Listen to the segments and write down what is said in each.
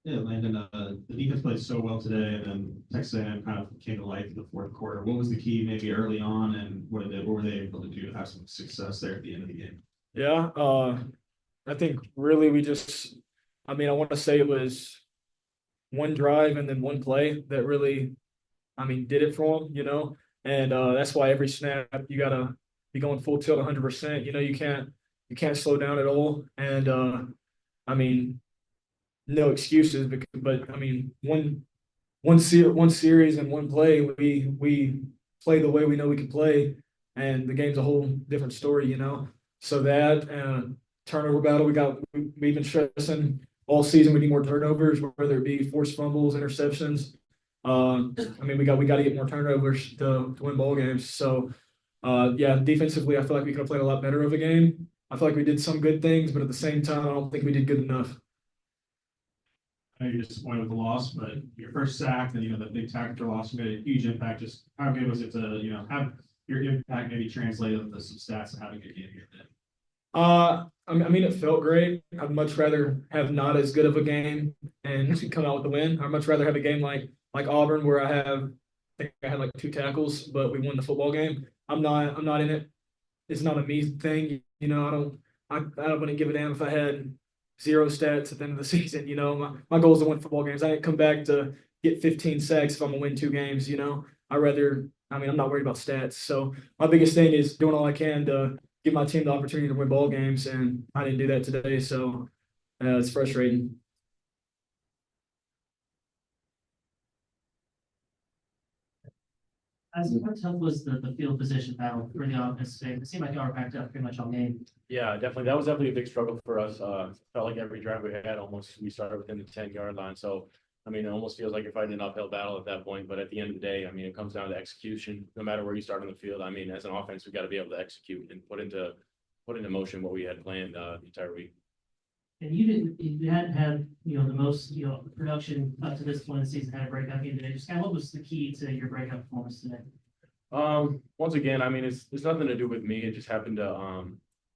Yeah, Landon, the defense played so well today, and then Texas A&M kind of came to life in the fourth quarter. What was the key maybe early on, and what were they able to do to have some success there at the end of the game? Yeah, I think really we just, I want to say it was one drive and then one play that really, did it for them, and that's why every snap you gotta be going full tilt 100%. You can't slow down at all, and I mean, no excuses. But one series and one play, we play the way we know we can play, and the game's a whole different story. So that turnover battle, we've been stressing all season. We need more turnovers, whether it be forced fumbles, interceptions. We got to get more turnovers to win ball games. So yeah, defensively, I feel like we could have played a lot better of a game. I feel like we did some good things, but at the same time, I don't think we did good enough. I know you're disappointed with the loss, but your first sack and the big tackle loss made a huge impact. Just how good was it to have your impact maybe translated into some stats and have a good game here? It felt great. I'd much rather have not as good of a game and come out with the win. I'd much rather have a game like Auburn where I think I had like two tackles, but we won the football game. I'm not in it. It's not a me thing. I don't want to give a damn if I had zero stats at the end of the season. My goal is to win football games. I didn't come back to get 15 sacks if I'm gonna win two games. I'm not worried about stats. So my biggest thing is doing all I can to give my team the opportunity to win ball games, and I didn't do that today. So it's frustrating. How tough was the field position battle for the offense today? It seemed like y'all were backed up pretty much all game. Yeah, definitely. That was definitely a big struggle for us. Felt like every drive we had, almost we started within the 10-yard line. So, it almost feels like you're fighting an uphill battle at that point. But at the end of the day, it comes down to execution. No matter where you start on the field, as an offense, we got to be able to execute and put into motion what we had planned the entire week. And you hadn't had, the most, production up to this point in the season, had a breakout game today. Just kind of what was the key to your breakout performance today? Once again, it's nothing to do with me. It just happened to,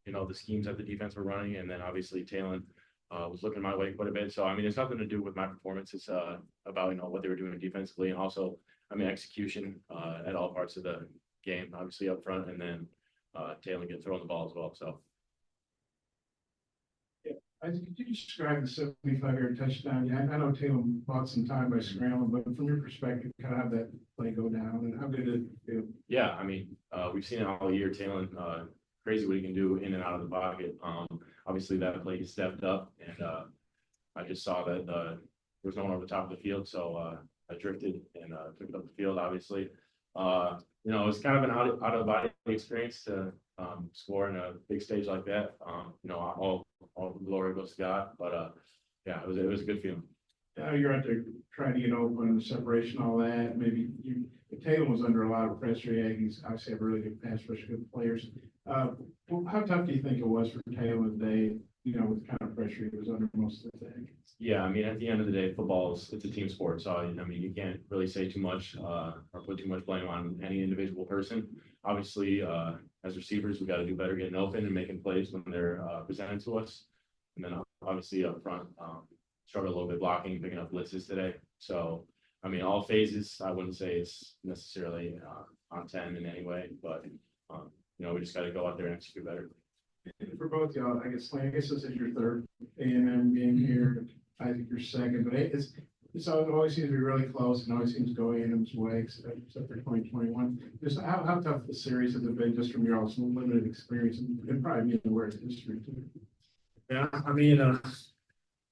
the schemes that the defense were running, and then obviously Talon was looking my way quite a bit. So, it's nothing to do with my performance. It's about, what they were doing defensively, and also, execution at all parts of the game, obviously up front, and then Talon get throwing the ball as well. So. Isaac, could you describe the 75-yard touchdown? Yeah, I know Taylor bought some time by scrambling, but from your perspective, kind of how that play go down and how good it feel? Yeah, we've seen it all year. Taylor, crazy what he can do in and out of the pocket. Obviously that play he stepped up, and I just saw that there was no one over the top of the field, so I drifted and took it up the field. Obviously, it's kind of an out of the body experience to score in a big stage like that. All glory goes to God, but yeah, it was a good feeling. You're out there trying to get open, separation, all that. Maybe Taylor was under a lot of pressure. Yeah, he's obviously have really good pass rush, good players. How tough do you think it was for Taylor today? With the kind of pressure he was under most of the day. Yeah, at the end of the day, it's a team sport. So you can't really say too much or put too much blame on any individual person. Obviously, as receivers, we got to do better getting open and making plays when they're presented to us. And then obviously up front, struggle a little bit blocking, picking up blitzes today. So, all phases, I wouldn't say it's necessarily on 10 in any way, but, we just got to go out there and execute better. For both y'all, I guess this is your third A&M game here. I think you're second, but it always seems to be really close and always seems to go A&M's way, except for 2021. Just how tough the series has it been just from your also limited experience and probably being aware of history too. Yeah,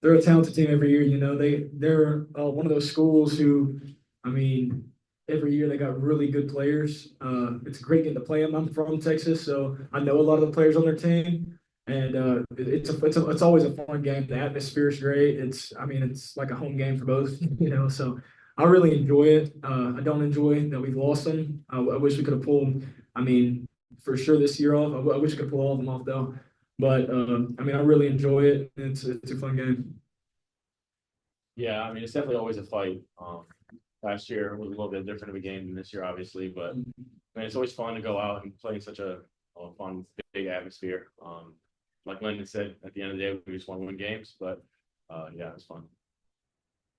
they're a talented team every year. They're one of those schools who, every year they got really good players. It's great getting to play them. I'm from Texas, so I know a lot of the players on their team, and it's always a fun game. The atmosphere is great. It's like a home game for both. So I really enjoy it. I don't enjoy that we've lost them. I wish we could have pulled. For sure this year off. I wish we could pull all of them off though. But I really enjoy it. It's a fun game. Yeah, it's definitely always a fight. Last year was a little bit different of a game than this year, obviously, but it's always fun to go out and play in such a fun, big atmosphere. Like Landon said, at the end of the day, we just want to win games, but yeah, it's fun.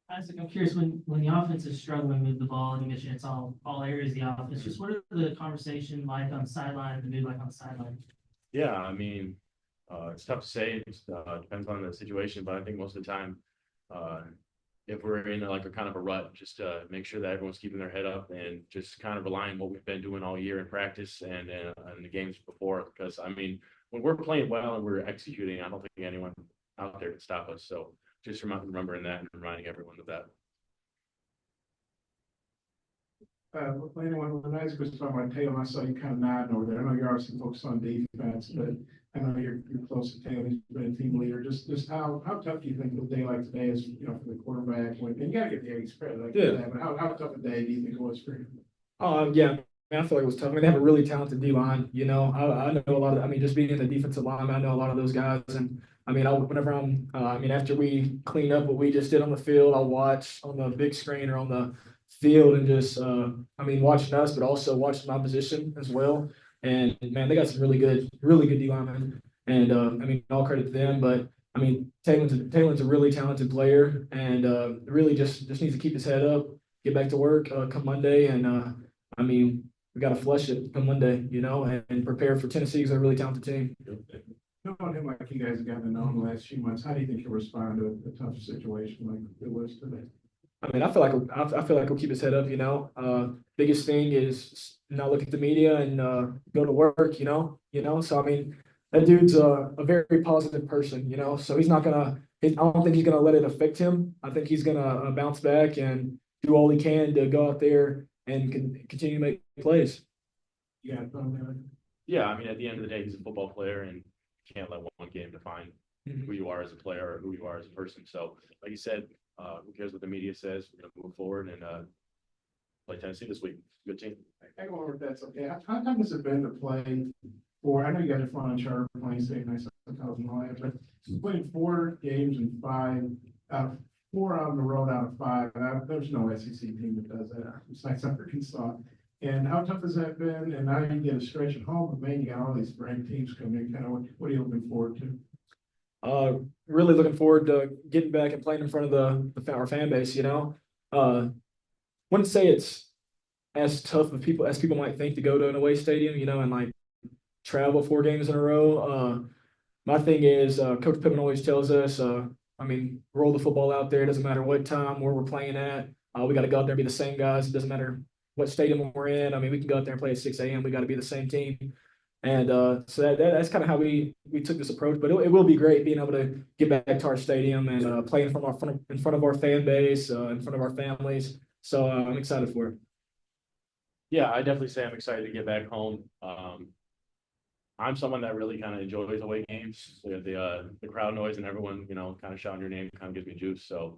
Isaac, I'm curious, when the offense is struggling with the ball, and you mentioned it's all areas of the offense, just what are the conversation like on the sideline, the mood like on the sideline? Yeah, I mean, it's tough to say. It depends on the situation, but I think most of the time, uh, if we're in like a kind of a rut, just make sure that everyone's keeping their head up and just kind of relying on what we've been doing all year in practice and in the games before. Because I mean, when we're playing well and we're executing, I don't think anyone out there can stop us. So just remembering that and reminding everyone of that. When Isaac was talking about Taylor, I saw you kind of nodding over there. I know you're obviously focused on defense, but I know you're close to Taylor. He's been a team leader. Just how tough do you think a day like today is, you know, for the quarterback? And you gotta get the Aggies credit like that, but how tough a day do you think it was for him? Yeah, man, I feel like it was tough. I mean, they have a really talented D line. You know, I know a lot of. I mean, just being in the defensive line, I know a lot of those guys. And I mean, whenever I mean, after we clean up what we just did on the field, I'll watch on the big screen or on the field and just, I mean, watching us, but also watching my position as well. And man, they got some really good D linemen. And I mean, all credit to them. But I mean, Taylor's a really talented player, and really just needs to keep his head up, get back to work come Monday, and I mean, we got to flush it come Monday, you know, and prepare for Tennessee because they're a really talented team. Knowing him like you guys have gotten to know him the last few months, how do you think he'll respond to a tough situation like it was today? I mean, I feel like he'll keep his head up, you know. Biggest thing is not look at the media and go to work, you know. So I mean, that dude's a very positive person, you know. So he's not gonna. I don't think he's gonna let it affect him. I think he's gonna bounce back and do all he can to go out there and continue to make plays. Yeah, Yeah, I mean, at the end of the day, he's a football player, and you can't let one game define who you are as a player or who you are as a person. So, like you said, who cares what the media says? We're gonna move forward and play Tennessee this week. Good team. I go over if that's okay. How time has it been to play for? I know you guys are flying on charter planes, staying nice hotels and all that, but playing 4 games and 5 4 on the road out of 5. There's no SEC team that does that besides Arkansas. And how tough has that been? And now you get a stretch at home, but man, you got all these ranked teams coming in. Kind of what are you looking forward to? Really looking forward to getting back and playing in front of our fan base. You know, wouldn't say it's as tough of people as people might think to go to an away stadium. You know, and like travel 4 games in a row. My thing is, Coach Pittman always tells us, I mean, roll the football out there. It doesn't matter what time, where we're playing at. We got to go out there and be the same guys. It doesn't matter what stadium we're in. I mean, we can go out there and play at 6 a.m. We got to be the same team. And so that's kind of how we took this approach. But it will be great being able to get back to our stadium and play in front of our fan base, in front of our families. So I'm excited for it. Yeah, I definitely say I'm excited to get back home. I'm someone that really kind of enjoys away games. The crowd noise and everyone, you know, kind of shouting your name kind of gives me juice. So,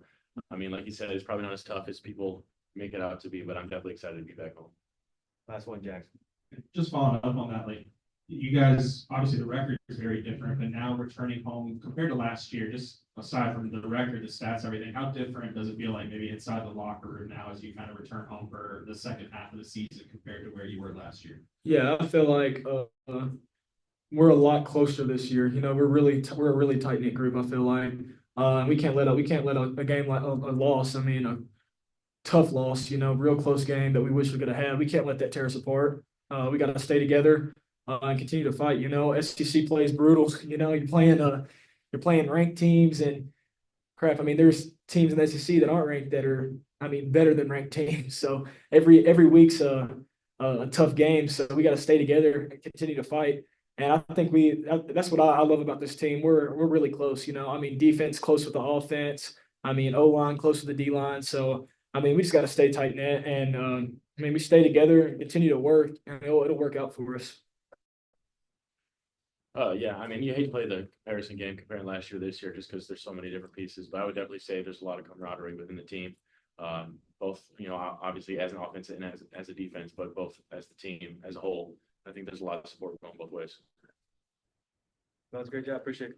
I mean, like you said, it's probably not as tough as people make it out to be, but I'm definitely excited to be back home. Last one, Jackson. Just following up on that, like, you guys, obviously the record is very different, but now returning home compared to last year, just aside from the record, the stats, everything, how different does it feel like maybe inside the locker room now as you kind of return home for the second half of the season compared to where you were last year? Yeah, I feel like we're a lot closer this year. You know, we're a really tight knit group. I feel like we can't let a game like a loss. I mean, a tough loss. You know, real close game that we wish we could have had. We can't let that tear us apart. We got to stay together and continue to fight. You know, SEC plays brutal. You know, you're playing ranked teams and crap. I mean, there's teams in the SEC that aren't ranked that are, I mean, better than ranked teams. So every week's a tough game. So we got to stay together and continue to fight. And I think that's what I love about this team. We're really close, you know. I mean, defense close with the offense. I mean, O-line close with the D-line. So, I mean, we just got to stay tight knit. And, I mean, we stay together and continue to work, and it'll work out for us. Yeah, I mean, you hate to play the comparison game comparing last year to this year just because there's so many different pieces, but I would definitely say there's a lot of camaraderie within the team. Both, you know, obviously as an offense and as a defense, but both as the team as a whole. I think there's a lot of support going both ways. That was a great job. Appreciate it.